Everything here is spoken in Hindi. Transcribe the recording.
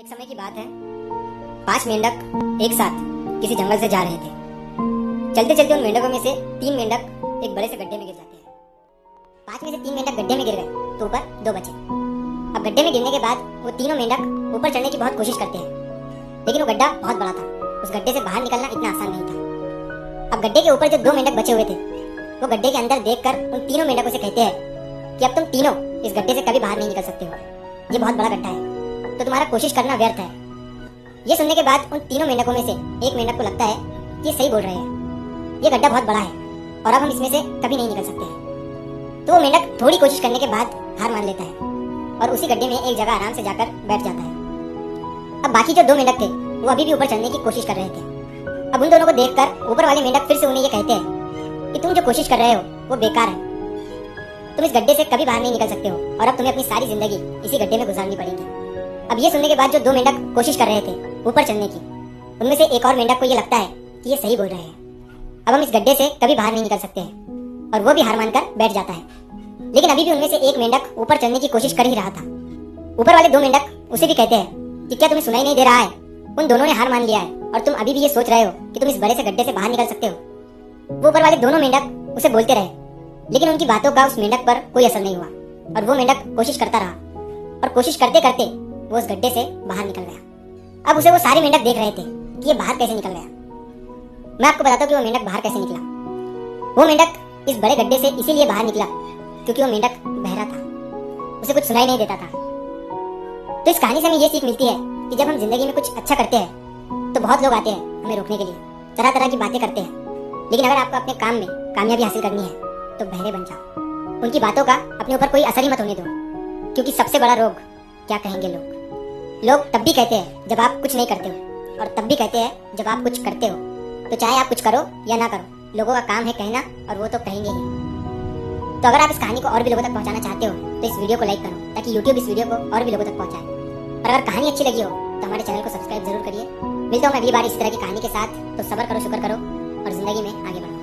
एक समय की बात है, 5 मेंढक एक साथ किसी जंगल से जा रहे थे। चलते चलते उन मेंढकों में से 3 मेंढक एक बड़े से गड्ढे में गिर जाते हैं। 5 में से 3 मेंढक गड्ढे में गिर गए तो ऊपर 2 बचे। अब गड्ढे में गिरने के बाद वो तीनों मेंढक ऊपर चढ़ने की बहुत कोशिश करते हैं, लेकिन वो गड्ढा बहुत बड़ा था। उस गड्ढे से बाहर निकलना इतना आसान नहीं था। अब गड्ढे के ऊपर जो 2 मेंढक बचे हुए थे, वो गड्ढे के अंदर देखकर उन तीनों मेंढकों से कहते हैं कि अब तुम तीनों इस गड्ढे से कभी बाहर नहीं निकल सकते हो। ये बहुत बड़ा गड्ढा है, तो तुम्हारा कोशिश करना व्यर्थ है। ये सुनने के बाद उन तीनों मेंढकों में से एक मेंढक को लगता है कि ये सही बोल रहे हैं, ये गड्ढा बहुत बड़ा है और अब हम इसमें से कभी नहीं निकल सकते हैं। तो वो मेंढक थोड़ी कोशिश करने के बाद हार मान लेता है और उसी गड्ढे में एक जगह आराम से जाकर बैठ जाता है। अब बाकी जो 2 मेंढक थे वो अभी भी ऊपर चढ़ने की कोशिश कर रहे थे। अब उन दोनों को देखकर ऊपर वाले मेंढक फिर से उन्हें ये कहते हैं कि तुम जो कोशिश कर रहे हो वो बेकार है, तुम इस गड्ढे से कभी बाहर नहीं निकल सकते हो और अब तुम्हें अपनी सारी जिंदगी इसी गड्ढे में गुजारनी पड़ेगी। अब ये सुनने के बाद जो 2 मेंढक कोशिश कर रहे थे ऊपर चढ़ने की, उनमें से एक और मेंढक को ये लगता है कि ये सही बोल रहे हैं, अब हम इस गड्ढे से कभी बाहर नहीं निकल सकते हैं और वो भी हार मानकर बैठ जाता है। लेकिन अभी भी उनमें से एक मेंढक ऊपर चढ़ने की कोशिश कर ही रहा था। ऊपर वाले 2 मेंढक उसे भी कहते हैं कि क्या तुम्हें सुनाई नहीं दे रहा है, उन दोनों ने हार मान लिया है और तुम अभी भी ये सोच रहे हो कि तुम इस बड़े से गड्ढे से बाहर निकल सकते हो। वो ऊपर वाले दोनों मेंढक उसे बोलते रहे, लेकिन उनकी बातों का उस मेंढक पर कोई असर नहीं हुआ और वो मेंढक कोशिश करता रहा और कोशिश करते करते वो उस गड्ढे से बाहर निकल गया। अब उसे वो सारे मेंढक देख रहे थे कि ये बाहर कैसे निकल गया। मैं आपको बताता हूँ कि वो मेंढक बाहर कैसे निकला। वो मेंढक इस बड़े गड्ढे से इसीलिए बाहर निकला क्योंकि वो मेंढक बहरा था, उसे कुछ सुनाई नहीं देता था। तो इस कहानी से हमें ये सीख मिलती है कि जब हम जिंदगी में कुछ अच्छा करते हैं तो बहुत लोग आते हैं हमें रोकने के लिए, तरह तरह की बातें करते हैं, लेकिन अगर आपको अपने काम में कामयाबी हासिल करनी है तो बहरे बन जाओ। उनकी बातों का अपने ऊपर कोई असर ही मत होने दो, क्योंकि सबसे बड़ा रोग क्या कहेंगे लोग। लोग तब भी कहते हैं जब आप कुछ नहीं करते हो और तब भी कहते हैं जब आप कुछ करते हो। तो चाहे आप कुछ करो या ना करो, लोगों का काम है कहना और वो तो कहेंगे ही। तो अगर आप इस कहानी को और भी लोगों तक पहुंचाना चाहते हो तो इस वीडियो को लाइक करो ताकि YouTube इस वीडियो को और भी लोगों तक पहुंचाए। और अगर कहानी अच्छी लगी हो तो हमारे चैनल को सब्सक्राइब जरूर करिए। मिलता हूँ मैं अगली बार इसी तरह की कहानी के साथ। तो सब्र करो, शुक्र करो और जिंदगी में आगे बढ़ो।